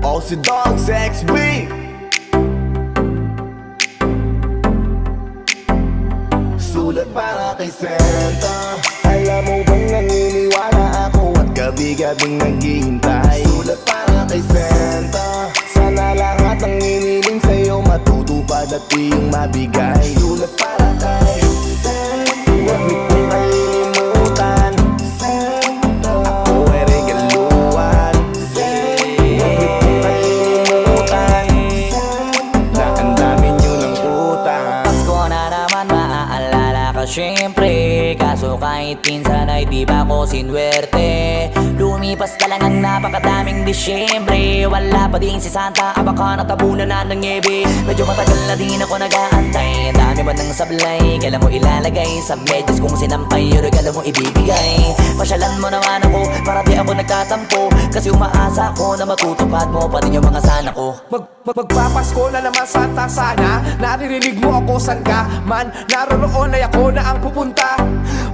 Oh, si Dogs XB. Sulat para kay Santa. Alam mo bang naniniwala ako at gabi-gabing naghihintay. Sulat para kay Santa. Sana lahat ng hiniling sa'yo matutupad at iyong mabigay. Sulat para kay Santa. Huwag mo kong kalilimutan, Santa. Ako ay regaluhan, Santa. Huwag mo kong kalilimutan, Santa. Na ang dami nyo ng utang. Pasko na naman, maaalala ka syempre. Kaso kahit pinsan ay di ba ko sinwerte. Lumipas ka lang ang napakadaming Disyembre. Wala pa din si Santa, baka natabunan na ng niebe. Medyo matagal na din ako nag-aantay. Dami ba ng sablay, kailan mo ilalagay sa medyas kung sinampay yung regalo mo ibibigay. Pasyalan mo naman ako, para di ako nagtatampo. Kasi umaasa ako na matutupad mo pa din yung mga sana ko. Magpapasko na naman Santa, sana naririnig mo ako san ka man. Naroroon ay ako na ang pupunta,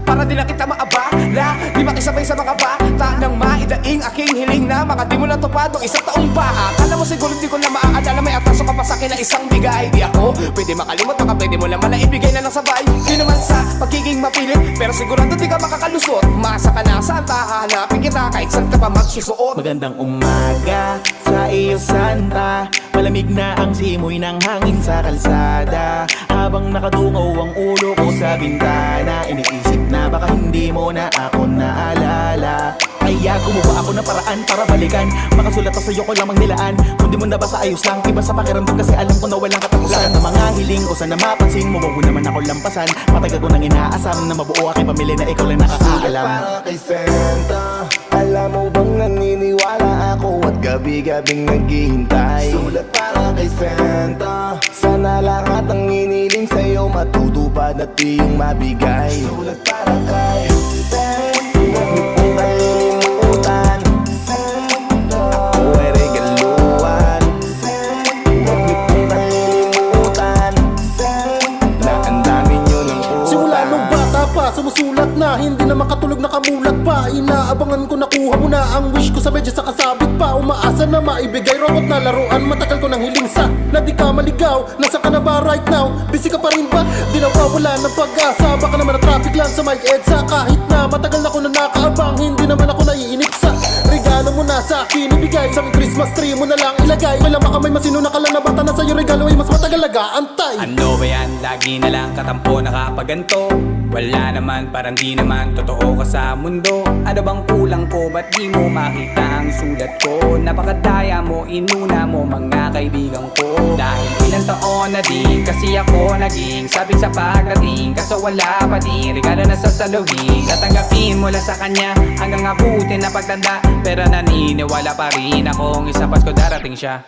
para di na kita maabala. Di makisabay sa mga bata nang maidaing aking hiling na mga di mo natupad ng isang taong pa. Akala mo siguro di ko na maaalala, may atraso ka pa sa'kin na isang bigay. Di ako pwede makalimot, baka pwede mo naman na ibigay na ng sabay. Di naman sa pagiging mapilit, pero sigurado di ka makakalusot. Masa ka na Santa, hahanapin kita kahit saan ka pa magsusuot. Magandang umaga sa iyo Santa. Malamig na ang simoy ng hangin sa kalsada. Habang nakadungaw ang ulo ko sa bintana, iniisip na baka hindi mo na ako naalala. Kaya gumawa ako ng paraan para balikan. Makasulat pa sa'yo ko lamang nilaan. Kung di mo nabasa ayos lang, iba sa pakiramdam kasi alam ko na walang katapusan. Lahat ng mga hiling ko sana mapansin mo, wag mo naman ako lampasan. Matagal ko nang inaasam na mabuo aking pamilya na ikaw lang nakakaalam. Para kay Santa. Alam mo bang naniniwala ako at gabi-gabing naghihintay. Sulat para kay Santa. Sana lahat ng hiniling sa'yo matutupad at iyong mabigay. Sulat para kay Santa. Huwag mo kong kalilimutan, Santa. Ako ay regaluhan, Santa. Huwag mo kong kalilimutan, Santa. Na ang dami nyo ng utang. Simula nung bata pa, sumusulat na. Hindi na makatulog, nakamulat pa. Inaabangan ko nakuha mo na ang wish ko sa medyas sa kasabit pa. Umaasa na maibigay robot na laruan. Matagal ko nang hiling sa na di ka maligaw. Nasa ka na ba right now? Busy ka pa rin ba? Di nawawala ng pag-asa. Baka naman na traffic lang sa may EDSA. Kahit na matagal na ko na nakaabang, hindi naman ako naiinip sa regalo mo na sa akin ibigay. Sa Christmas tree mo na lang ilagay. Wala baka may masinuna ka lang na bata na sa'yo regalo ay mas matagal nag-aantay. Ano ba yan? Lagi na lang katampo nakapaganto. Wala naman, parang di naman totoo ka sa mundo. Ano bang kulang ko? Ba't di mo makita ang sulat ko? Napakadaya mo, inuna mo mga kaibigan ko. Dahil ilang taon na din kasi ako naging sabik sa pagdating. Kaso wala pa din regalo na sasalubing. Tatanggapin mula sa kanya hanggang abutin na pagtanda. Pero naniniwala pa rin akong isang Pasko darating siya.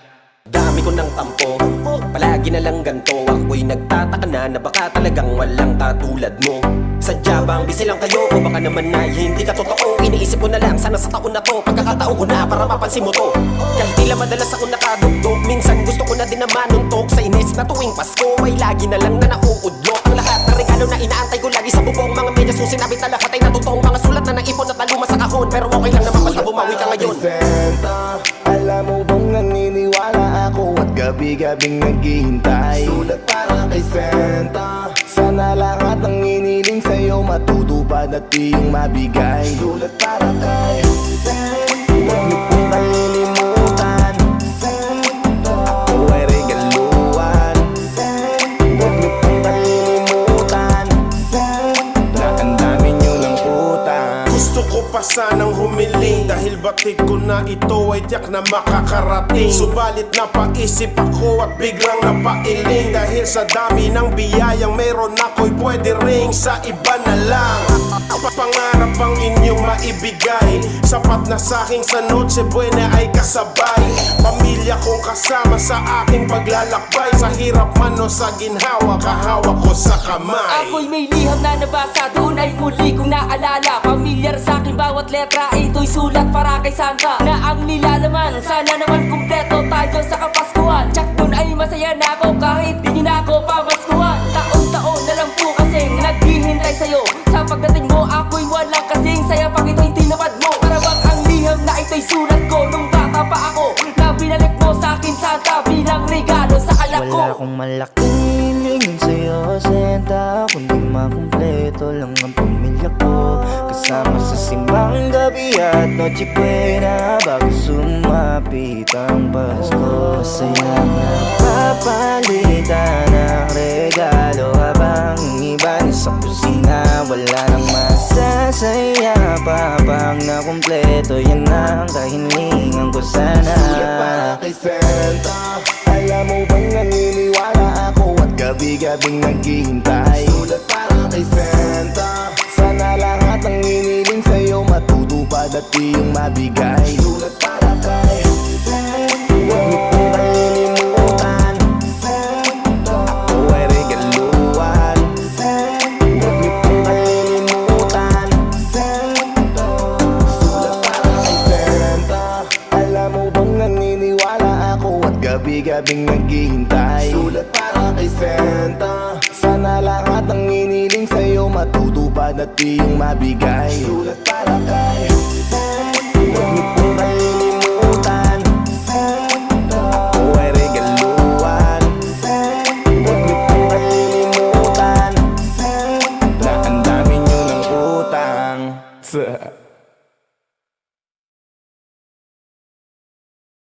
Dami ko ng tampo, palagi na lang ganto. Ako'y nagtataka na baka talagang walang katulad mo. Sadya bang busy lang kayo o baka naman ay hindi ka totoo? Iniisip ko na lang sana sa taon na to, pagkakataon ko na para mapansin mo to. Kahit tila madalas ako nakadugtog, minsan gusto ko na din naman nuntok. Sa inis na tuwing Pasko ay lagi na lang na nauudlot. Ang lahat ng regalo na inaantay ko lagi sa bubong. Mga medyas kung sinabit na lahat ay natutoong. Mga sulat na naipon at naluma sa kahon. Pero okay lang naman basta bumawi ka ngayon. Santa, alam mo bang naniniwala ako at gabi-gabing naghihintay. Sulat para kay Santa. Sana lahat ng hiniling sa'yo matutupad at iyong mabigay. Sulat para kay Santa. Huwag mo kong kalilimutan, Santa. Ako ay regaluhan, Santa. Huwag mo kong kalilimutan, Santa. Na ang dami nyo ng utang. Gusto ko pa sanang humiling dahil batid ko na ito ay tiyak na makakarating. Subalit napaisip ako at biglang napailing. Dahil sa dami ng biyayang meron ako'y pwede ring sa iba na lang. Pangarap ang inyong maibigay, sapat na sa'king sa Noche Buena ay kasabay. Pamilya kong kasama sa aking paglalakbay. Sa hirap man o sa ginhawa, kahawak ko sa kamay. Ako'y may liham na nabasa, doon ay muli kong naalala. Pamilyar sa'kin bawat letra, ito'y sulat para kay Santa. Na ang nilalaman, sana naman kumpleto tayo sa Kapaskuhan. Tsak doon ay masaya na ako kahit di na ako pamaskuhan. Taon-taon na lang po kasing naghihintay sa'yo. Sa pagdating mo ako'y walang kasing saya. Pag ito'y tinapad makumpleto lang ang pamilya ko. Kasama sa simbang gabi at noche buena bago sumapit ang Pasko. Masayang napapalitan ng regalo habang iba sa kusina. Wala nang masasaya pa pag nakumpleto, yan ang kahilingan ko sana. Sulat para kay Santa, alam mo bang naniniwala ako at gabi-gabing naghihintay. Sulat para kay Santa, sana lahat ng hiniling sa'yo matutupad at iyong mabigay. Sulat para kay Santa, huwag mo kong kalilimutan. Santa, ako ay regaluhan. Santa, huwag mo kong kalilimutan. Santa, sulat para kay Santa, alam mo bang naniniwala ako at gabi-gabing naghihintay. Sulat para kay Santa, sana lahat ng hiniling sa'yo matutupad at iyong mabigay. Sulat para